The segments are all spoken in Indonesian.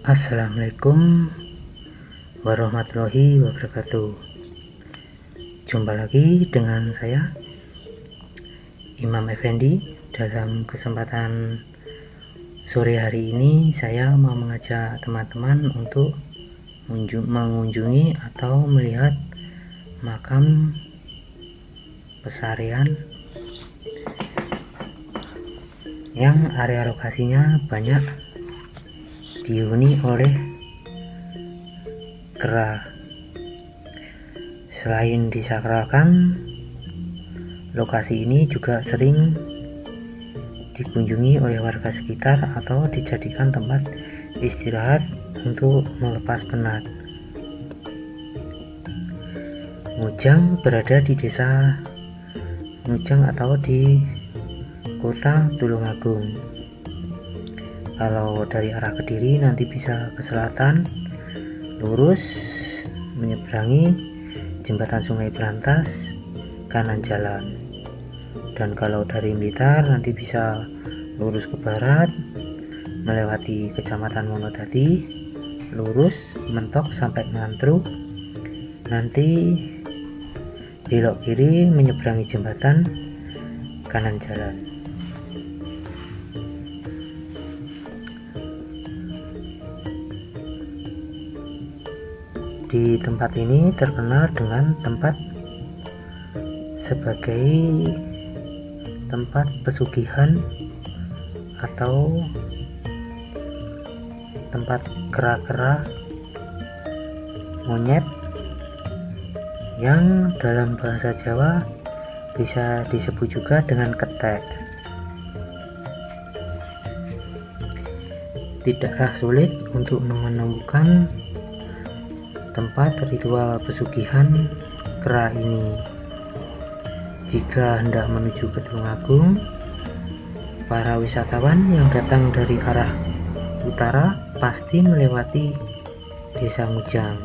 Assalamualaikum warahmatullahi wabarakatuh. Jumpa lagi dengan saya Imam Effendi. Dalam kesempatan sore hari ini saya mau mengajak teman-teman untuk mengunjungi atau melihat makam pesarian yang area lokasinya banyak dihuni oleh kera. Selain disakralkan, lokasi ini juga sering dikunjungi oleh warga sekitar atau dijadikan tempat istirahat untuk melepas penat. Ngujang berada di desa Ngujang atau di kota Tulungagung. Kalau dari arah Kediri nanti bisa ke selatan, lurus menyeberangi jembatan Sungai Brantas, kanan jalan. Dan kalau dari Blitar nanti bisa lurus ke barat, melewati kecamatan Monodadi, lurus mentok sampai Ngantru, nanti belok kiri menyeberangi jembatan, kanan jalan. Di tempat ini terkenal dengan tempat sebagai tempat pesugihan atau tempat kera-kera monyet yang dalam bahasa Jawa bisa disebut juga dengan ketek. Tidaklah sulit untuk menemukan tempat ritual pesugihan kera ini. Jika hendak menuju ke Tulungagung, para wisatawan yang datang dari arah utara pasti melewati desa Ngujang.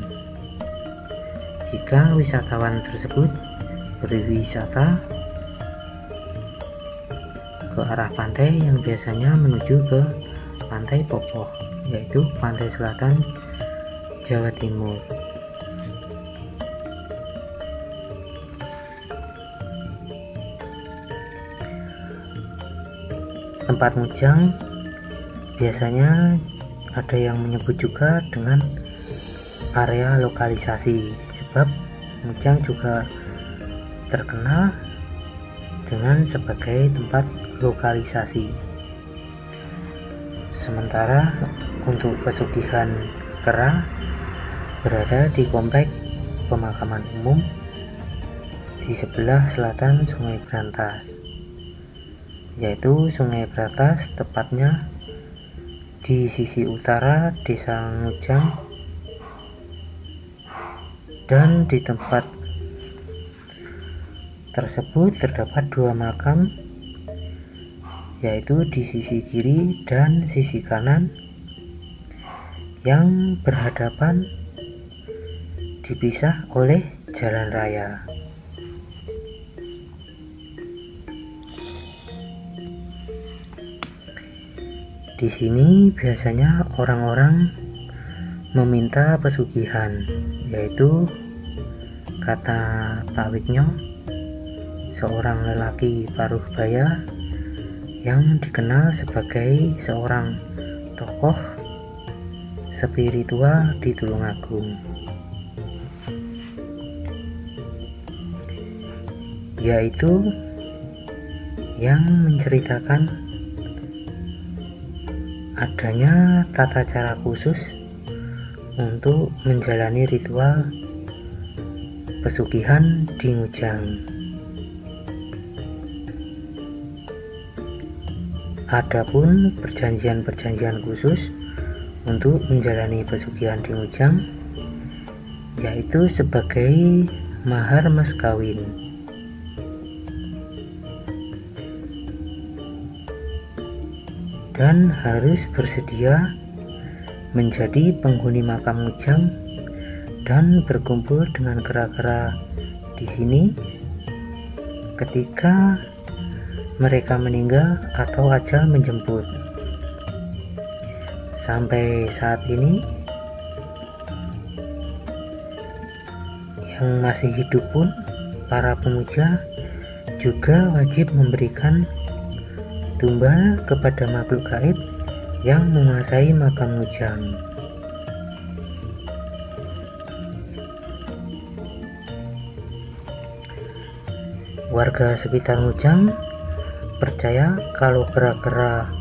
Jika wisatawan tersebut berwisata ke arah pantai yang biasanya menuju ke Pantai Popoh, yaitu pantai selatan Jawa Timur. Tempat Ngujang biasanya ada yang menyebut juga dengan area lokalisasi, sebab Ngujang juga terkenal dengan sebagai tempat lokalisasi. Sementara untuk pesugihan kera berada di komplek pemakaman umum di sebelah selatan Sungai Brantas, yaitu Sungai Brantas tepatnya di sisi utara desa Ngujang, dan di tempat tersebut terdapat dua makam, yaitu di sisi kiri dan sisi kanan yang berhadapan dipisah oleh jalan raya. Di sini biasanya orang-orang meminta pesugihan, yaitu kata Pak Wiknyo, seorang lelaki paruh baya yang dikenal sebagai seorang tokoh spiritual di Tulungagung, yaitu yang menceritakan adanya tata cara khusus untuk menjalani ritual pesugihan di Ngujang. Adapun perjanjian-perjanjian khusus untuk menjalani pesugihan di Ngujang, yaitu sebagai mahar mas kawin. Dan harus bersedia menjadi penghuni makam Ngujang dan berkumpul dengan kera-kera di sini ketika mereka meninggal atau ajal menjemput. Sampai saat ini yang masih hidup pun para pemuja juga wajib memberikan tumbal kepada makhluk gaib yang menguasai makam Ngujang. Warga sekitar Ngujang percaya kalau kera-kera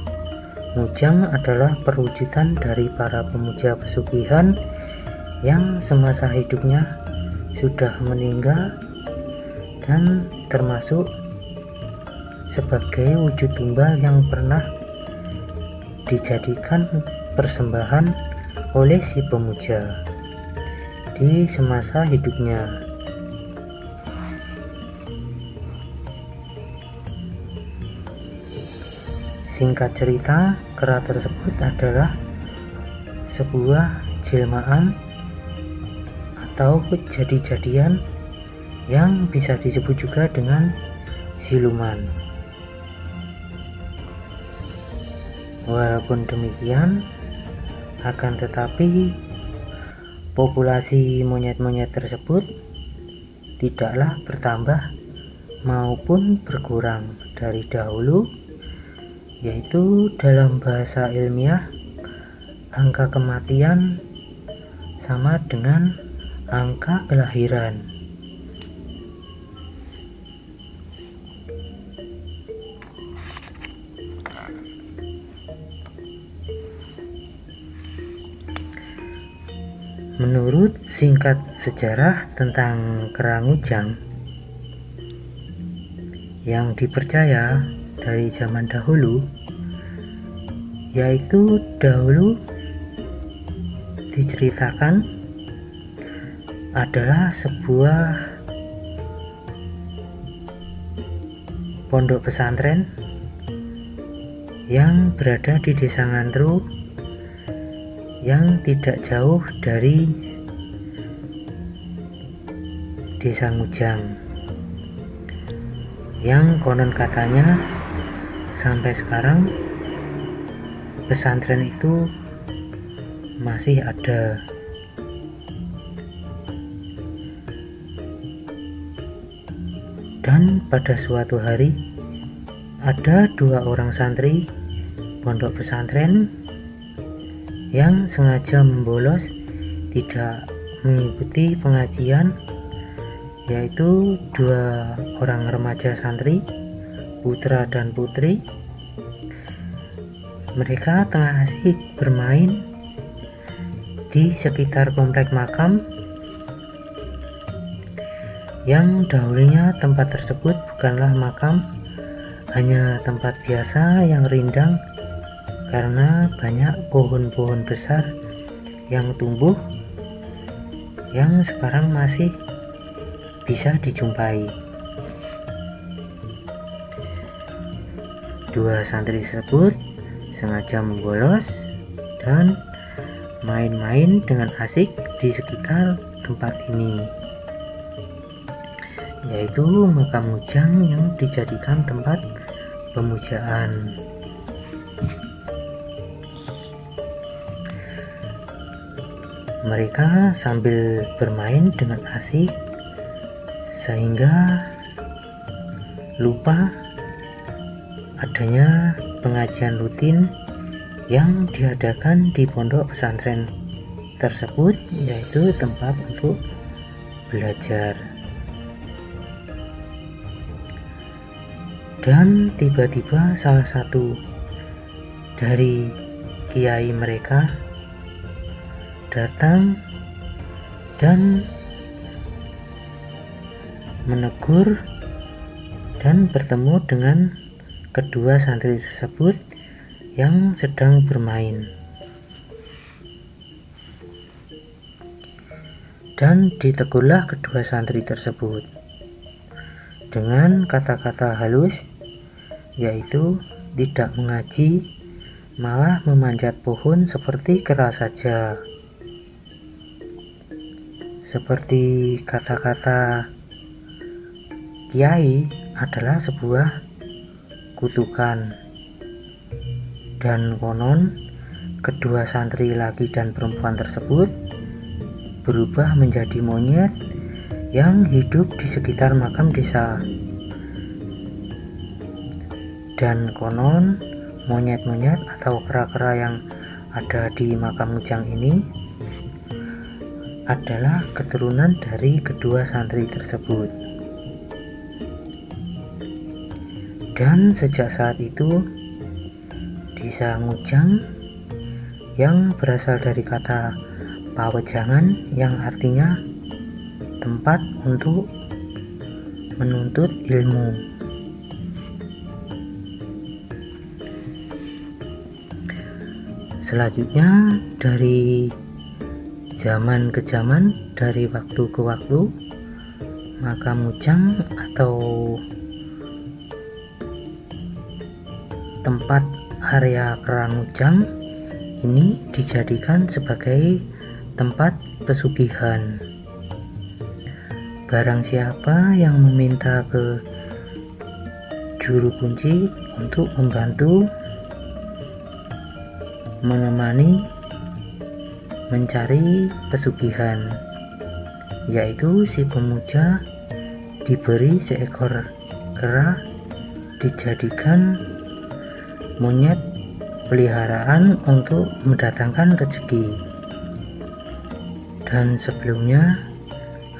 Ngujang adalah perwujudan dari para pemuja pesugihan yang semasa hidupnya sudah meninggal dan termasuk sebagai wujud tumbal yang pernah dijadikan persembahan oleh si pemuja di semasa hidupnya. Singkat cerita, kera tersebut adalah sebuah jelmaan atau jadi-jadian yang bisa disebut juga dengan siluman. Walaupun demikian, akan tetapi populasi monyet-monyet tersebut tidaklah bertambah maupun berkurang dari dahulu, yaitu dalam bahasa ilmiah angka kematian sama dengan angka kelahiran. Menurut singkat sejarah tentang kera Ngujang yang dipercaya dari zaman dahulu, yaitu dahulu diceritakan adalah sebuah pondok pesantren yang berada di Desa Ngantru yang tidak jauh dari Desa Ngujang, yang konon katanya sampai sekarang pesantren itu masih ada. Dan pada suatu hari ada 2 orang santri pondok pesantren yang sengaja membolos tidak mengikuti pengajian, yaitu 2 orang remaja santri, putra dan putri. Mereka tengah asik bermain di sekitar komplek makam yang dahulunya tempat tersebut bukanlah makam, hanya tempat biasa yang rindang karena banyak pohon-pohon besar yang tumbuh yang sekarang masih bisa dijumpai. 2 santri tersebut sengaja membolos dan main-main dengan asik di sekitar tempat ini, yaitu makam Ngujang yang dijadikan tempat pemujaan. Mereka sambil bermain dengan asik sehingga lupa adanya pengajian rutin yang diadakan di pondok pesantren tersebut, yaitu tempat untuk belajar. Dan tiba-tiba salah satu dari kiai mereka datang dan menegur dan bertemu dengan kedua santri tersebut yang sedang bermain. Dan ditegurlah kedua santri tersebut dengan kata-kata halus, yaitu tidak mengaji, malah memanjat pohon seperti kera saja. Seperti kata-kata kiai adalah sebuah kutukan, dan konon kedua santri laki dan perempuan tersebut berubah menjadi monyet yang hidup di sekitar makam desa. Dan konon monyet-monyet atau kera-kera yang ada di makam Ujang ini adalah keturunan dari kedua santri tersebut. Dan sejak saat itu desa Ngujang yang berasal dari kata pawejangan yang artinya tempat untuk menuntut ilmu. Selanjutnya dari zaman ke zaman, dari waktu ke waktu, makam Ujang atau tempat area Kerang Ujang ini dijadikan sebagai tempat pesugihan. Barang siapa yang meminta ke juru kunci untuk membantu menemani mencari pesugihan, yaitu si pemuja diberi seekor kera dijadikan monyet peliharaan untuk mendatangkan rezeki, dan sebelumnya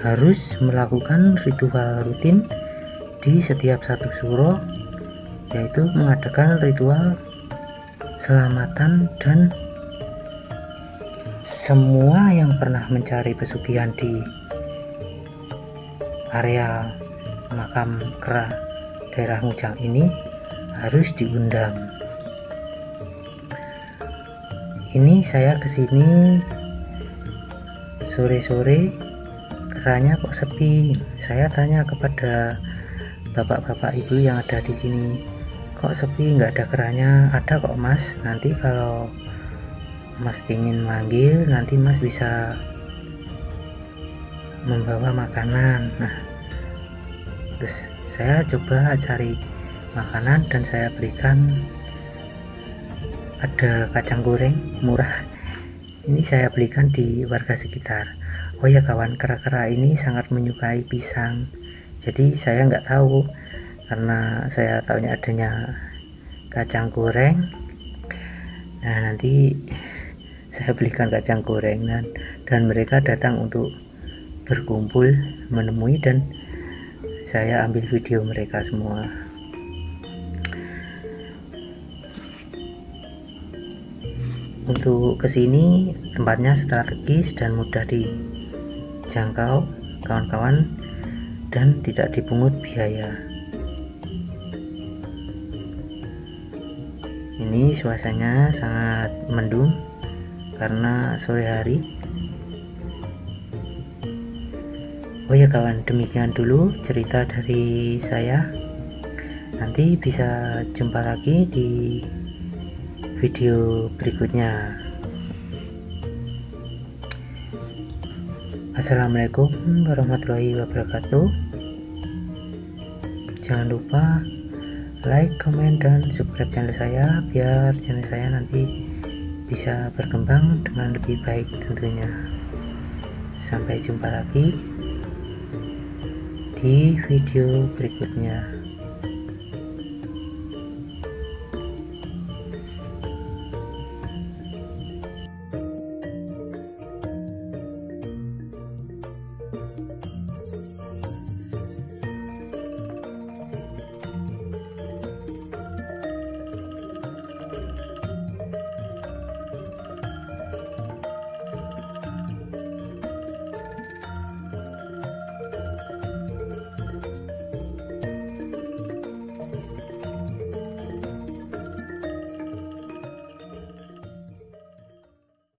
harus melakukan ritual rutin di setiap satu suro, yaitu mengadakan ritual selamatan. Dan semua yang pernah mencari pesugihan di area makam kera daerah Ngujang ini harus diundang. Ini saya kesini sore-sore, keranya kok sepi. Saya tanya kepada bapak-bapak ibu yang ada di sini, kok sepi, nggak ada keranya? Ada kok mas, nanti kalau mas ingin manggil nanti mas bisa membawa makanan. Nah, terus saya coba cari makanan dan saya berikan. Ada kacang goreng murah, ini saya belikan di warga sekitar. Oh ya kawan, kera-kera ini sangat menyukai pisang, jadi saya nggak tahu, karena saya tahunya adanya kacang goreng. Nah, nanti saya belikan kacang goreng dan mereka datang untuk berkumpul menemui, dan saya ambil video mereka semua. Untuk kesini tempatnya strategis dan mudah dijangkau kawan-kawan, dan tidak dipungut biaya. Ini suasananya sangat mendung karena sore hari. Oh ya kawan, demikian dulu cerita dari saya. Nanti bisa jumpa lagi di video berikutnya. Assalamualaikum warahmatullahi wabarakatuh. Jangan lupa like, comment, dan subscribe channel saya biar channel saya nanti bisa berkembang dengan lebih baik tentunya. Sampai jumpa lagi di video berikutnya.